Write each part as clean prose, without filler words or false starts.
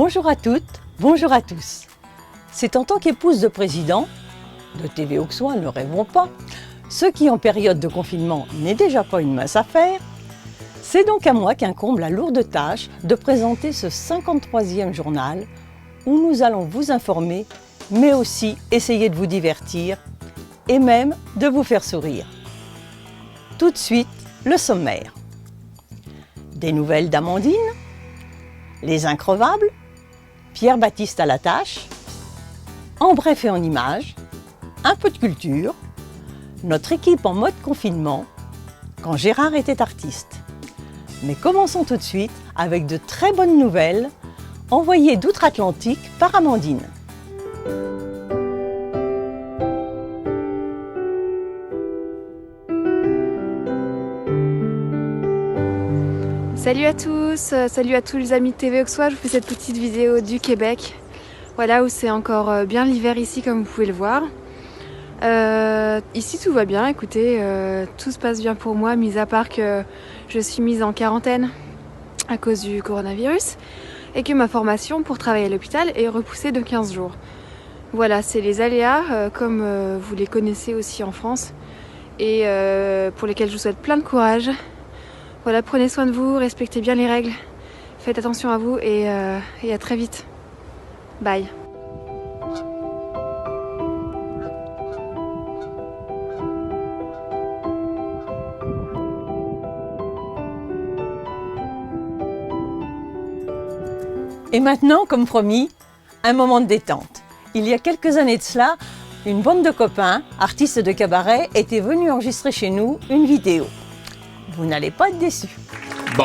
Bonjour à toutes, bonjour à tous. C'est en tant qu'épouse de président, de TV Auxois, ne rêvons pas, ce qui en période de confinement n'est déjà pas une mince affaire, c'est donc à moi qu'incombe la lourde tâche de présenter ce 53e journal où nous allons vous informer, mais aussi essayer de vous divertir et même de vous faire sourire. Tout de suite, le sommaire. Des nouvelles d'Amandine, les increvables, Pierre-Baptiste à la tâche, en bref et en images, un peu de culture, notre équipe en mode confinement, quand Gérard était artiste. Mais commençons tout de suite avec de très bonnes nouvelles envoyées d'outre-Atlantique par Amandine. Salut à tous les amis de TV Auxois, je vous fais cette petite vidéo du Québec. Voilà où c'est encore bien l'hiver ici comme vous pouvez le voir. Ici tout va bien, écoutez, tout se passe bien pour moi, mis à part que je suis mise en quarantaine à cause du coronavirus et que ma formation pour travailler à l'hôpital est repoussée de 15 jours. Voilà, c'est les aléas comme vous les connaissez aussi en France et pour lesquels je vous souhaite plein de courage. Voilà, prenez soin de vous, respectez bien les règles, faites attention à vous et à très vite. Bye. Et maintenant, comme promis, un moment de détente. Il y a quelques années de cela, une bande de copains, artistes de cabaret, étaient venus enregistrer chez nous une vidéo. Vous n'allez pas être déçus. Bon,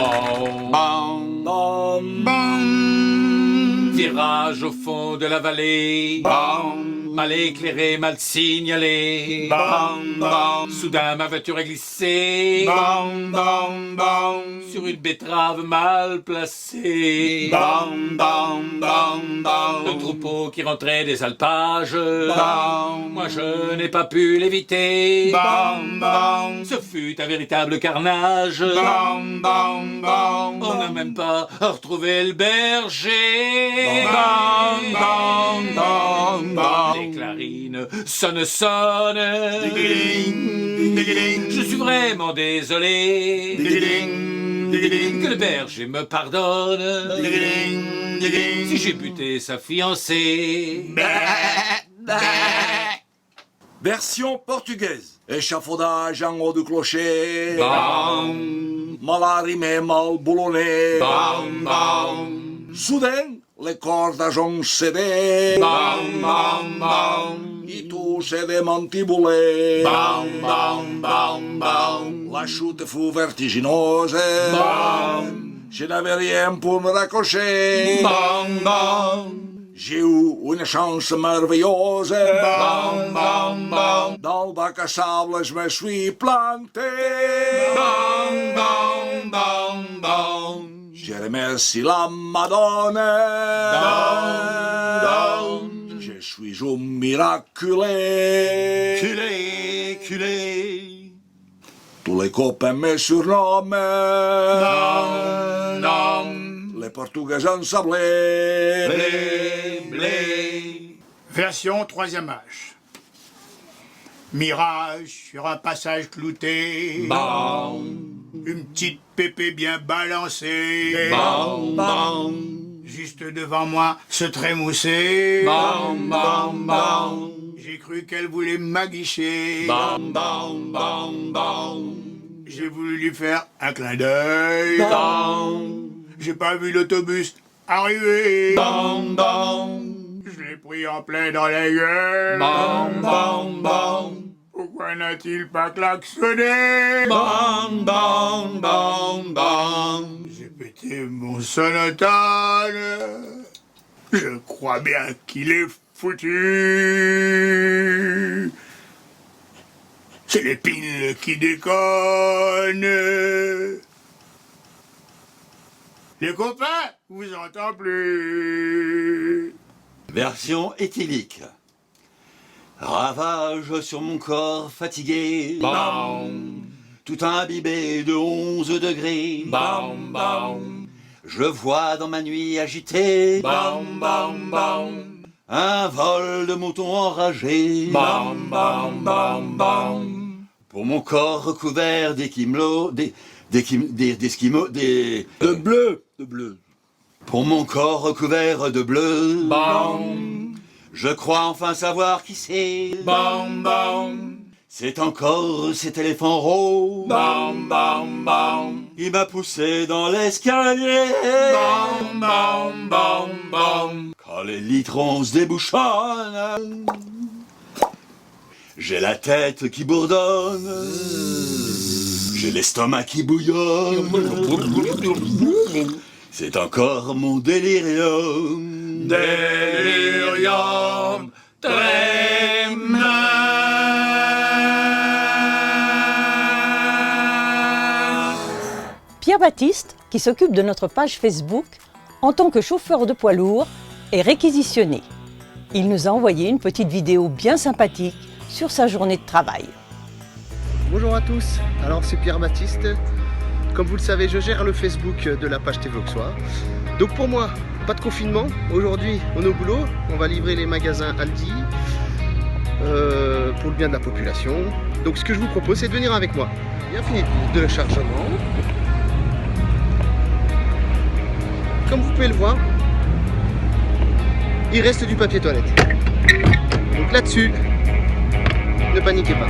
bon, bon, bon. Virage au fond de la vallée. Bon, mal éclairé, mal signalé. Bon, bon. Soudain ma voiture est glissée. Bon, bon, bon. Sur une betterave mal placée. Bon, bon, bon, bon. Le troupeau qui rentrait des alpages. Bon, moi je n'ai pas pu l'éviter. Bon, bon. Ce fut un véritable carnage. Bon, bon, bon. On n'a même pas retrouvé le berger. Bon, bon, bon, bon. Les clarines sonnent. Je suis vraiment désolé. Que le berger me pardonne. Si j'ai buté sa fiancée. Version portugaise. Échafaudage en haut du clocher. Bon, Mal arrimé, mal boulonné. bon, bon. Soudain, les cordages ont cédé. Bon, bon, bon. Et tout s'est démantiboulé. Bon, bon, bon, bon. La chute fut vertigineuse. Bon. Je n'avais rien pour me raccrocher. Bon, bon. J'ai eu une chance merveilleuse. Bon, bon, bon. Dans le bac à sable, je me suis planté. Bon, bon, bon, bon. Je remercie la Madone. Don. Je suis un miraculé. Culé. Tous les copains me surnomment. Non. Les Portugais ensablés. Blé. Version 3e âge. Mirage sur un passage clouté. Bon, Une petite pépée bien balancée. bon. Juste devant moi, se trémousser. Bon. J'ai cru qu'elle voulait m'aguicher. Bon. J'ai voulu lui faire un clin d'œil. Bon. J'ai pas vu l'autobus arriver. Bon. Je l'ai pris en plein dans la gueule. Bon. Pourquoi n'a-t-il pas klaxonné? Bon. J'ai pété mon sonotone. Je crois bien qu'il est foutu. C'est les piles qui déconnent. Les copains, vous entends plus. Version éthylique. Ravage sur mon corps fatigué. Bon. Tout imbibé de 11 degrés. Bon. Je vois dans ma nuit agitée Bam, bam, bam. un vol de moutons enragés. Bam, bam, bam, bam. Pour mon corps recouvert d'esquimaux, d'esquimaux, De bleu, de bleu. Pour mon corps recouvert de bleu, Bam, je crois enfin savoir qui c'est. bam, bam. C'est encore cet éléphant rose. Bam, bam, bam. Il m'a poussé dans l'escalier. Bam, bam, bam, bam. Quand les litrons se débouchonnent, j'ai la tête qui bourdonne. J'ai l'estomac qui bouillonne. C'est encore mon délirium. Delirium tremens. Pierre Baptiste, qui s'occupe de notre page Facebook, en tant que chauffeur de poids lourd, est réquisitionné. Il nous a envoyé une petite vidéo bien sympathique sur sa journée de travail. Bonjour à tous, alors c'est Pierre Baptiste. Comme vous le savez, je gère le Facebook de la page TV Auxois. Donc pour moi, pas de confinement. Aujourd'hui, on est au boulot. On va livrer les magasins Aldi pour le bien de la population. Donc ce que je vous propose, c'est de venir avec moi. Bien fini de chargement. Comme vous pouvez le voir, il reste du papier toilette. Donc là-dessus, ne paniquez pas.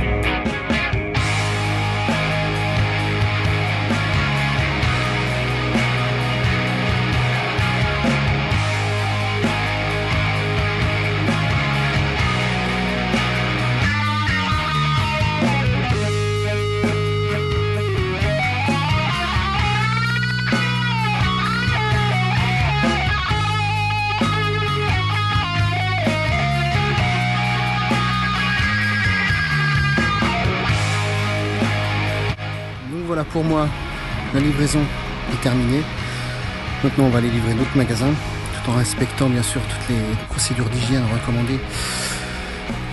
Voilà, pour moi, la livraison est terminée. Maintenant, on va aller livrer d'autres magasins, tout en respectant bien sûr toutes les procédures d'hygiène recommandées.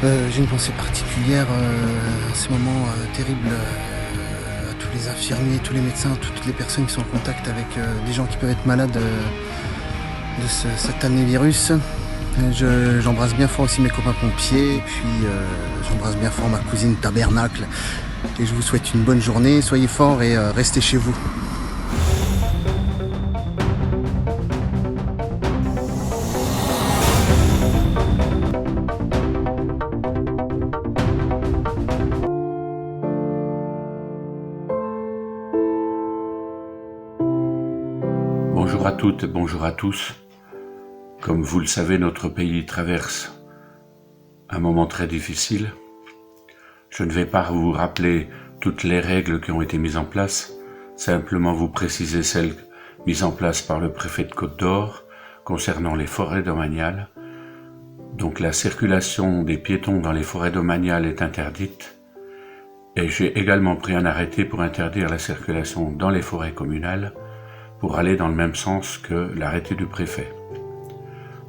J'ai une pensée particulière à ces moments terribles à tous les infirmiers, tous les médecins, toutes les personnes qui sont en contact avec des gens qui peuvent être malades de ce satané virus. J'embrasse bien fort aussi mes copains pompiers, et puis j'embrasse bien fort ma cousine Tabernacle. Et je vous souhaite une bonne journée, soyez forts et restez chez vous. Bonjour à toutes, bonjour à tous. Comme vous le savez, notre pays traverse un moment très difficile. Je ne vais pas vous rappeler toutes les règles qui ont été mises en place, simplement vous préciser celles mises en place par le préfet de Côte-d'Or concernant les forêts domaniales. Donc la circulation des piétons dans les forêts domaniales est interdite et j'ai également pris un arrêté pour interdire la circulation dans les forêts communales pour aller dans le même sens que l'arrêté du préfet.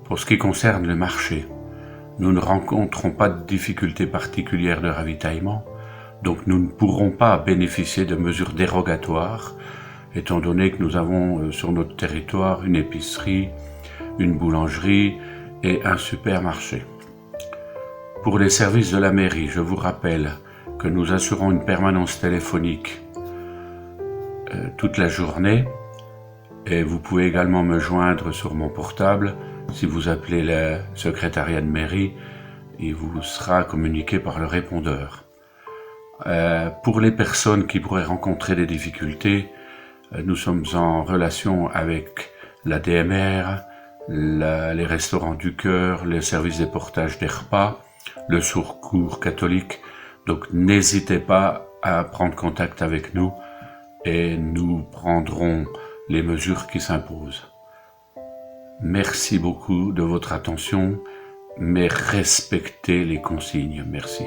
Pour ce qui concerne le marché, nous ne rencontrons pas de difficultés particulières de ravitaillement, donc nous ne pourrons pas bénéficier de mesures dérogatoires, étant donné que nous avons sur notre territoire une épicerie, une boulangerie et un supermarché. Pour les services de la mairie, je vous rappelle que nous assurons une permanence téléphonique toute la journée, et vous pouvez également me joindre sur mon portable. Si vous appelez le secrétariat de mairie, il vous sera communiqué par le répondeur. Pour les personnes qui pourraient rencontrer des difficultés, nous sommes en relation avec la DMR, les restaurants du cœur, les services des portages des repas, le secours catholique. Donc n'hésitez pas à prendre contact avec nous et nous prendrons les mesures qui s'imposent. Merci beaucoup de votre attention, mais respectez les consignes. Merci.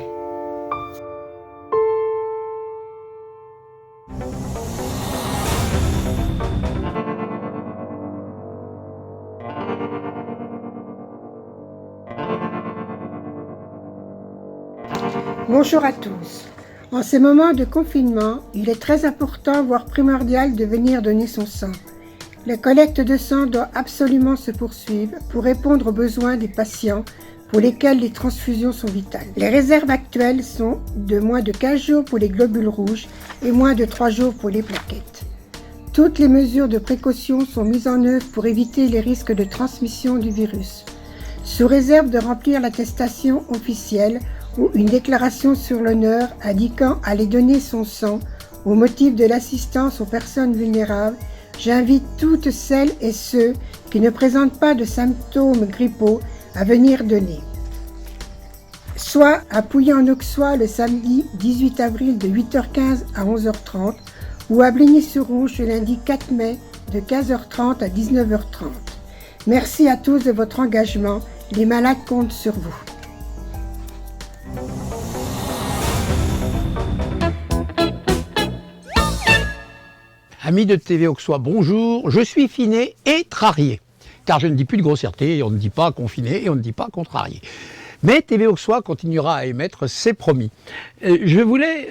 Bonjour à tous. En ces moments de confinement, il est très important, voire primordial, de venir donner son sang. La collecte de sang doit absolument se poursuivre pour répondre aux besoins des patients pour lesquels les transfusions sont vitales. Les réserves actuelles sont de moins de 15 jours pour les globules rouges et moins de 3 jours pour les plaquettes. Toutes les mesures de précaution sont mises en œuvre pour éviter les risques de transmission du virus. Sous réserve de remplir l'attestation officielle ou une déclaration sur l'honneur indiquant aller donner son sang au motif de l'assistance aux personnes vulnérables, j'invite toutes celles et ceux qui ne présentent pas de symptômes grippaux à venir donner. Soit à Pouilly-en-Auxois le samedi 18 avril de 8h15 à 11h30 ou à Bligny-sur-Rouge le lundi 4 mai de 15h30 à 19h30. Merci à tous de votre engagement. Les malades comptent sur vous. Amis de TV Auxois, bonjour, je suis finé et trarié. Car je ne dis plus de grossièreté, on ne dit pas confiné et on ne dit pas contrarié. Mais TV Auxois continuera à émettre, c'est promis. Je voulais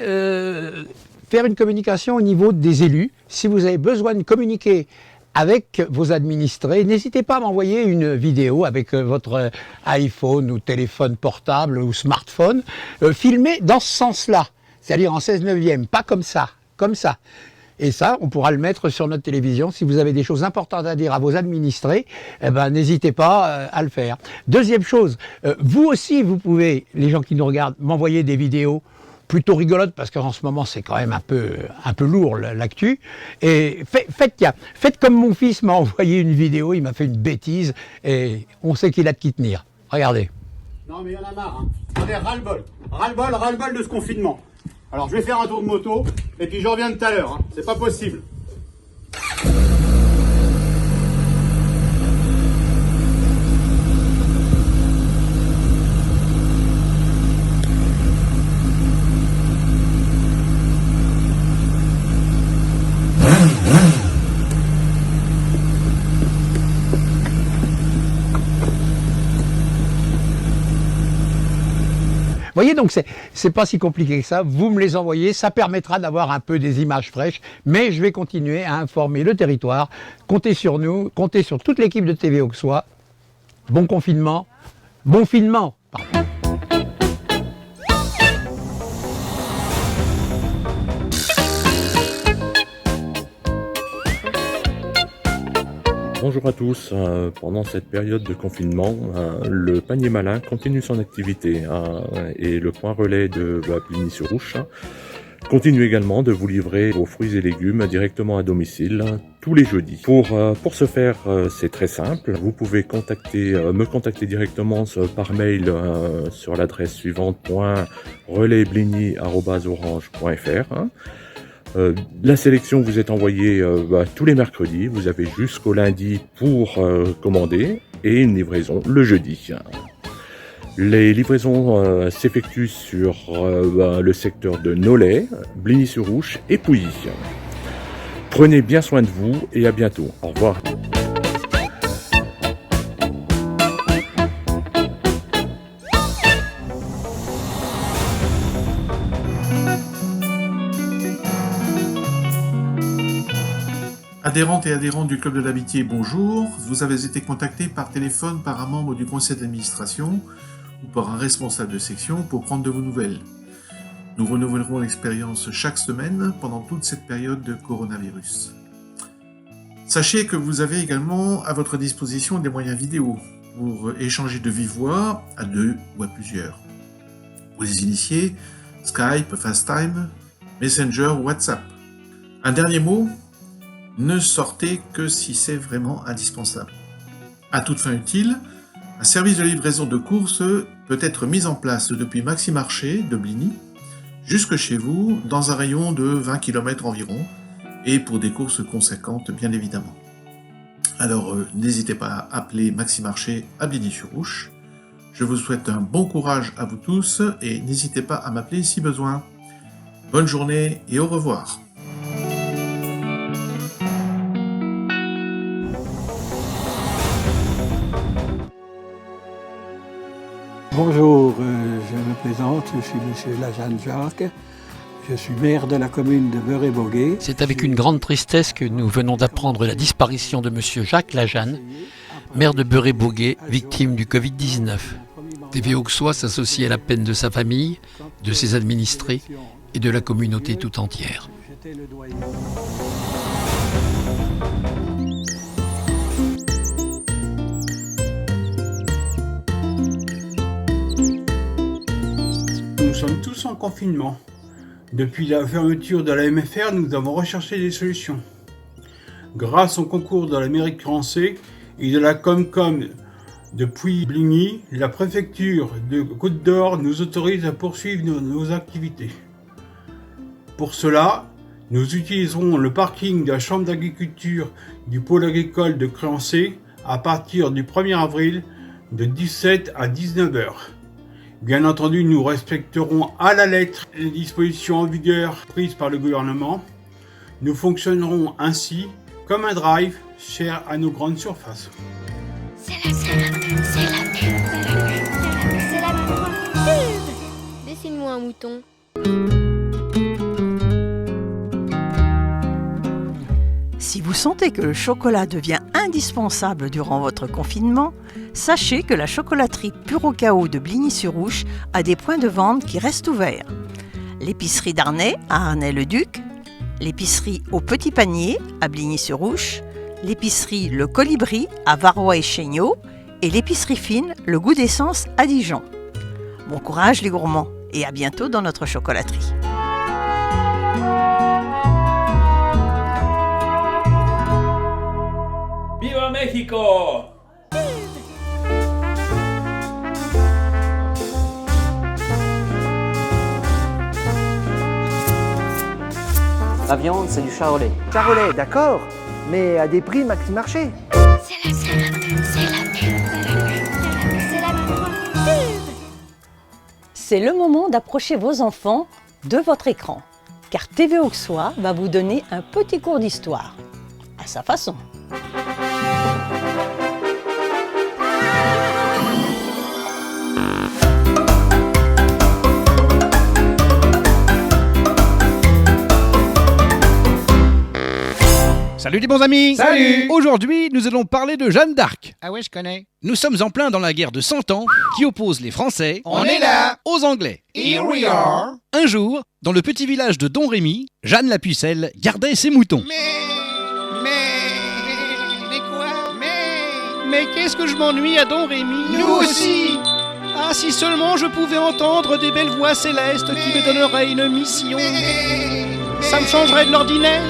faire une communication au niveau des élus. Si vous avez besoin de communiquer avec vos administrés, n'hésitez pas à m'envoyer une vidéo avec votre iPhone ou téléphone portable ou smartphone, filmé dans ce sens-là, c'est-à-dire en 16/9, pas comme ça, comme ça. Et ça, on pourra le mettre sur notre télévision. Si vous avez des choses importantes à dire à vos administrés, eh ben, n'hésitez pas à le faire. Deuxième chose, vous aussi, vous pouvez, les gens qui nous regardent, m'envoyer des vidéos plutôt rigolotes, parce qu'en ce moment, c'est quand même un peu lourd, l'actu. Et faites comme mon fils m'a envoyé une vidéo, il m'a fait une bêtise, et on sait qu'il a de qui tenir. Regardez. Non, mais il y en a marre. Hein. On est ras-le-bol. Ras-le-bol de ce confinement. Alors je vais faire un tour de moto, et puis je reviens tout à l'heure, hein. C'est pas possible. Vous voyez, donc c'est pas si compliqué que ça, vous me les envoyez, ça permettra d'avoir un peu des images fraîches, mais je vais continuer à informer le territoire, comptez sur nous, comptez sur toute l'équipe de TV Auxois. Bon confinement, bon finement, pardon. Bonjour à tous, pendant cette période de confinement, le panier malin continue son activité et le point relais de Bligny-sur-Rouge continue également de vous livrer vos fruits et légumes directement à domicile tous les jeudis. Pour ce faire, c'est très simple, vous pouvez me contacter directement par mail sur l'adresse suivante .relaisbligny@orange.fr. La sélection vous est envoyée tous les mercredis, vous avez jusqu'au lundi pour commander et une livraison le jeudi. Les livraisons s'effectuent sur le secteur de Nolay, Bligny-sur-Rouge et Pouilly. Prenez bien soin de vous et à bientôt. Au revoir. Adhérentes et adhérents du Club de l'Amitié, bonjour. Vous avez été contacté par téléphone par un membre du conseil d'administration ou par un responsable de section pour prendre de vos nouvelles. Nous renouvellerons l'expérience chaque semaine pendant toute cette période de coronavirus. Sachez que vous avez également à votre disposition des moyens vidéo pour échanger de vive voix à deux ou à plusieurs. Pour les initiés, Skype, FaceTime, Messenger ou WhatsApp. Un dernier mot, ne sortez que si c'est vraiment indispensable. À toute fin utile, un service de livraison de courses peut être mis en place depuis Maxi Marché de Bligny jusque chez vous dans un rayon de 20 km environ et pour des courses conséquentes bien évidemment. Alors n'hésitez pas à appeler Maxi Marché à Bligny-sur-Rouge. Je vous souhaite un bon courage à vous tous et n'hésitez pas à m'appeler si besoin. Bonne journée et au revoir. Bonjour, je me présente, je suis M. Lajeanne Jacques. Je suis maire de la commune de Beuret-Boguet. C'est avec une grande tristesse que nous venons d'apprendre la disparition de monsieur Jacques Lajanne, maire de Beuret-Boguet, victime du Covid-19. TV Auxois s'associe à la peine de sa famille, de ses administrés et de la communauté tout entière. Nous sommes tous en confinement. Depuis la fermeture de la MFR, nous avons recherché des solutions. Grâce au concours de la mairie de Crancé et de la Comcom de Puy-Bligny, la préfecture de Côte d'Or nous autorise à poursuivre nos activités. Pour cela, nous utiliserons le parking de la chambre d'agriculture du pôle agricole de Crancé à partir du 1er avril de 17 à 19 heures. Bien entendu, nous respecterons à la lettre les dispositions en vigueur prises par le gouvernement. Nous fonctionnerons ainsi comme un drive cher à nos grandes surfaces. Dessine-moi un mouton. Si vous sentez que le chocolat devient indispensable durant votre confinement, sachez que la chocolaterie Pur au Chaos de Bligny-sur-Ouche a des points de vente qui restent ouverts. L'épicerie d'Arnay à Arnay-le-Duc, l'épicerie au Petit Panier à Bligny-sur-Ouche, l'épicerie Le Colibri à Varrois et Chéniaux et l'épicerie fine Le Goût d'Essence à Dijon. Bon courage les gourmands et à bientôt dans notre chocolaterie. ¡Viva México! La viande, c'est du charolais. Charolais, d'accord, mais à des prix maxi marché. C'est le moment d'approcher vos enfants de votre écran, car TV Auxois va vous donner un petit cours d'histoire, à sa façon. Salut les bons amis! Salut! Aujourd'hui, nous allons parler de Jeanne d'Arc. Ah ouais, je connais. Nous sommes en plein dans la guerre de 100 ans qui oppose les Français On est là! aux Anglais. Here we are! Un jour, dans le petit village de Domrémy, Jeanne la Pucelle gardait ses moutons. Mais quoi? Mais qu'est-ce que je m'ennuie à Domrémy? Nous aussi! Ah, si seulement je pouvais entendre des belles voix célestes qui me donneraient une mission. Ça me changerait de l'ordinaire.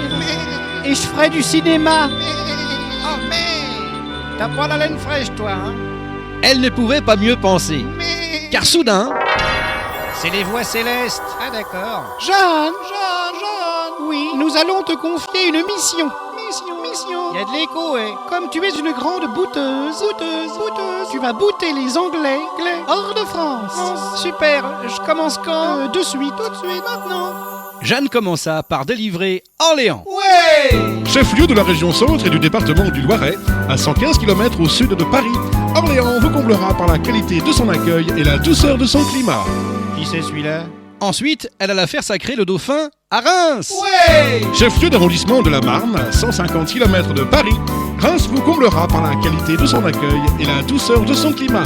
Et je ferais du cinéma. Oh mais t'as pas la laine fraîche toi, hein? Elle ne pouvait pas mieux penser. Car soudain... C'est les voix célestes. Ah d'accord. Jeanne! Oui, nous allons te confier une mission. Mission. Il y a de l'écho, Comme tu es une grande bouteuse. Tu vas bouter les Anglais hors de France. Super, je commence quand? De suite, tout de suite, maintenant. Jeanne commença par délivrer Orléans. Ouais! Chef-lieu de la région Centre et du département du Loiret, à 115 km au sud de Paris, Orléans vous comblera par la qualité de son accueil et la douceur de son climat. Qui c'est celui-là? Ensuite, elle alla faire sacrer le dauphin à Reims. Ouais! Chef-lieu d'arrondissement de la Marne, à 150 km de Paris, Reims vous comblera par la qualité de son accueil et la douceur de son climat.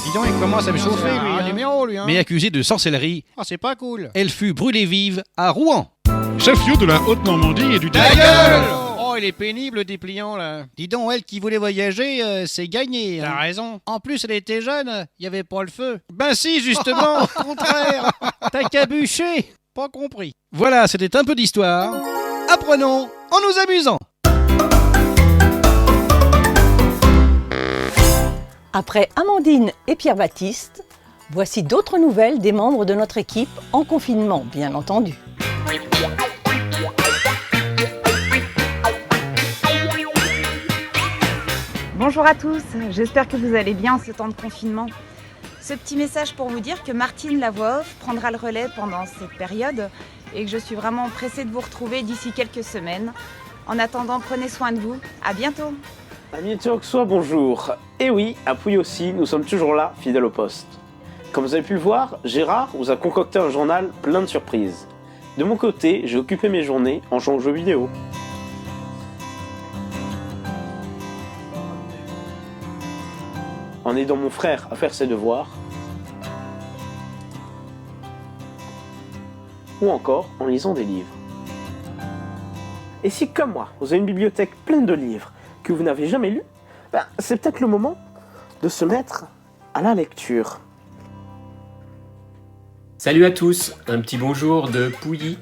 Dis donc, il commence à me chauffer, lui. Numéro, lui, hein. Mais accusée de sorcellerie, c'est pas cool. elle fut brûlée vive à Rouen. Chef-lieu de la Haute-Normandie et du Ta gueule! Oh, il est pénible, le dépliant, là. Dis donc, elle qui voulait voyager, c'est gagné. T'as raison. En plus, elle était jeune, il y avait pas le feu. Ben si, justement, au contraire. T'as cabuché. Pas compris. Voilà, c'était un peu d'histoire. Apprenons en nous amusant. Après Amandine et Pierre-Baptiste, voici d'autres nouvelles des membres de notre équipe en confinement, bien entendu. Bonjour à tous, j'espère que vous allez bien en ce temps de confinement. Ce petit message pour vous dire que Martine, la voix off, prendra le relais pendant cette période et que je suis vraiment pressée de vous retrouver d'ici quelques semaines. En attendant, prenez soin de vous. À bientôt. Amis de Auxois, bonjour. Et oui, à Pouille aussi, nous sommes toujours là, fidèles au poste. Comme vous avez pu le voir, Gérard vous a concocté un journal plein de surprises. De mon côté, j'ai occupé mes journées en jouant aux jeux vidéo. En aidant mon frère à faire ses devoirs. Ou encore en lisant des livres. Et si, comme moi, vous avez une bibliothèque pleine de livres que vous n'avez jamais lus, c'est peut-être le moment de se mettre à la lecture. Salut à tous, un petit bonjour de Pouilly.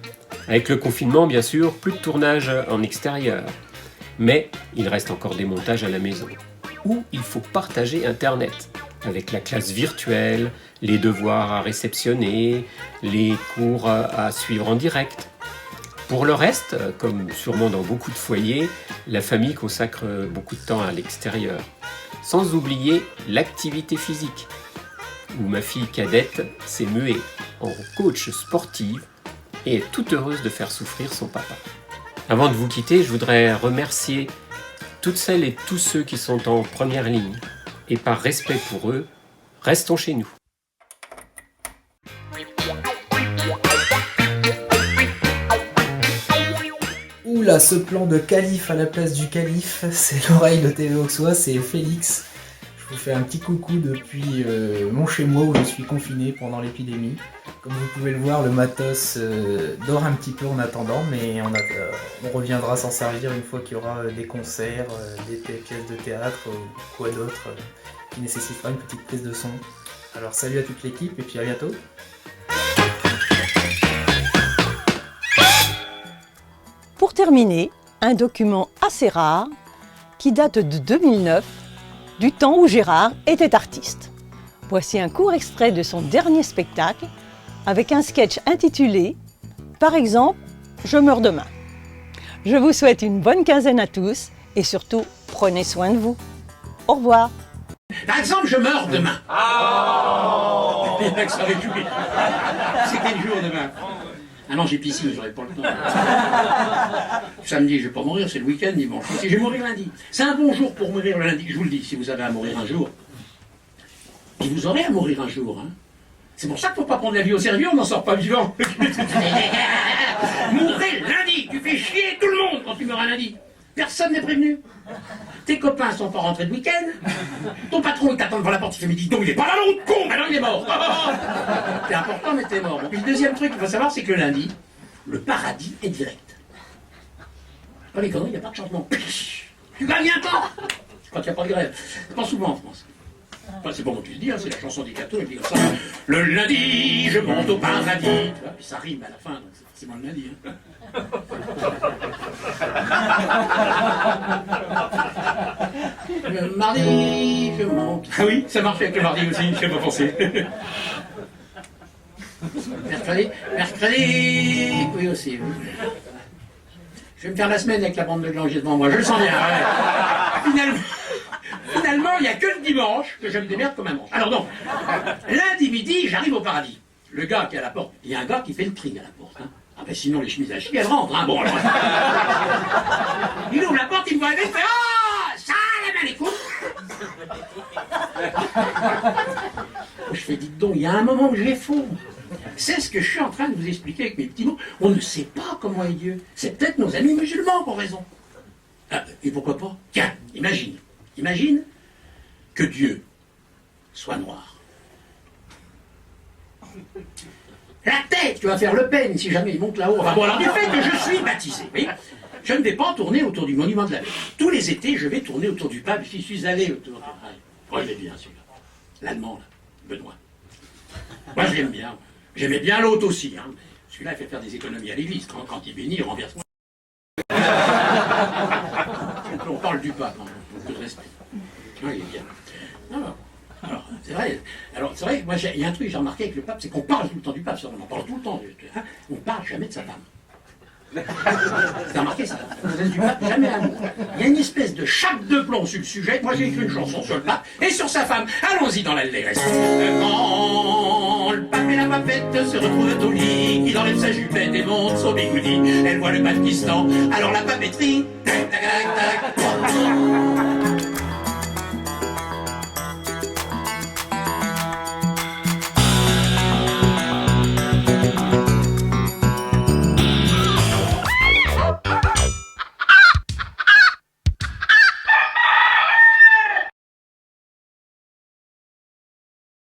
Avec le confinement, bien sûr, plus de tournage en extérieur. Mais il reste encore des montages à la maison, où il faut partager Internet, avec la classe virtuelle, les devoirs à réceptionner, les cours à suivre en direct. Pour le reste, comme sûrement dans beaucoup de foyers, la famille consacre beaucoup de temps à l'extérieur. Sans oublier l'activité physique, où ma fille cadette s'est muée en coach sportive et est toute heureuse de faire souffrir son papa. Avant de vous quitter, je voudrais remercier toutes celles et tous ceux qui sont en première ligne. Et par respect pour eux, restons chez nous. Oula, ce plan de calife à la place du calife, c'est l'oreille de TV Auxois, c'est Félix. Je vous fais un petit coucou depuis mon chez-moi où je suis confiné pendant l'épidémie. Comme vous pouvez le voir, le matos dort un petit peu en attendant, mais on reviendra s'en servir une fois qu'il y aura des concerts, des pièces de théâtre ou quoi d'autre qui nécessitera une petite prise de son. Alors salut à toute l'équipe et puis à bientôt. Pour terminer, un document assez rare qui date de 2009, du temps où Gérard était artiste. Voici un court extrait de son dernier spectacle avec un sketch intitulé « Par exemple, je meurs demain ». Je vous souhaite une bonne quinzaine à tous et surtout, prenez soin de vous. Au revoir. Par exemple, je meurs demain. Ah, ça avait tué. C'est quel jour demain? Ah non, j'ai piscine, j'aurais pas le temps. Samedi, je vais pas mourir, c'est le week-end, dimanche. Si je vais mourir lundi. C'est un bon jour pour mourir le lundi, je vous le dis, si vous avez à mourir un jour. Et vous aurez à mourir un jour, hein. C'est pour ça qu'il ne faut pas prendre la vie au sérieux, on n'en sort pas vivant. Mourrez lundi, tu fais chier tout le monde quand tu meurs un lundi. Personne n'est prévenu. Tes copains sont pas rentrés de week-end. Ton patron il t'attend devant la porte, il fait mais dis donc il est pas là l'autre con, maintenant il est mort. C'est important mais t'es mort. Bon, puis le deuxième truc qu'il faut savoir c'est que le lundi, le paradis est direct. Pas les conneries, il n'y a pas de changement. Tu gagnes un temps quand il n'y a pas de grève. C'est pas souvent en France. Enfin, c'est bon, tu le dis, hein, c'est la chanson des cathos, elle dit comme ça. Le lundi, je monte au paradis. Tu vois, puis ça rime à la fin, donc c'est forcément le lundi. Hein. Le mardi, je monte. Ah oui, ça marche avec le mardi aussi, je sais pas penser. Mercredi, oui aussi. Je vais me faire la semaine avec la bande de glands devant moi, je le sens bien. Ouais. Finalement, il n'y a que le dimanche que je me démerde comme un manche. Alors donc, lundi midi, j'arrive au paradis. Le gars qui est à la porte, il y a un gars qui fait le tri à la porte. Hein. Ah ben sinon, les chemises à chier, elles rentrent. Hein. Bon, alors... Il ouvre la porte, il me voit avec, il fait « Oh, ça, la main les coups !» Je fais « Dites donc, il y a un moment que j'ai faux. » C'est ce que je suis en train de vous expliquer avec mes petits mots. On ne sait pas comment est Dieu. C'est peut-être nos amis musulmans qui ont raison. Ah, et pourquoi pas? Tiens, imagine que Dieu soit noir. La tête, tu vas faire Le Pen si jamais il monte là-haut. Enfin bon, alors du fait que je suis baptisé, oui, je ne vais pas tourner autour du monument de la paix. Tous les étés, je vais tourner autour du pape. J'y suis allé autour du... Oh, il est bien celui-là. L'allemand, là, Benoît. Moi, je l'aime bien. J'aimais bien l'autre aussi. Hein. Celui-là, il fait faire des économies à l'église. Quand il bénit, il renverse moi. On parle du pape, hein, beaucoup de respect. Ah, il est bien. Alors, c'est vrai. Alors, c'est vrai, moi, il y a un truc que j'ai remarqué avec le pape, c'est qu'on parle tout le temps du pape. On en parle tout le temps. Hein, on ne parle jamais de sa femme. T'as remarqué ça? Du pape, jamais un mot. Il y a une espèce de chape de plomb sur le sujet. Moi, j'ai écrit une chanson sur le pape et sur sa femme. Allons-y dans l'allégresse. Quand le pape et la papette se retrouvent au lit, il enlève sa jupette et monte son bigoudi. Elle voit le pape qui se tend, alors la papeterie, tac, tac, tac, tac.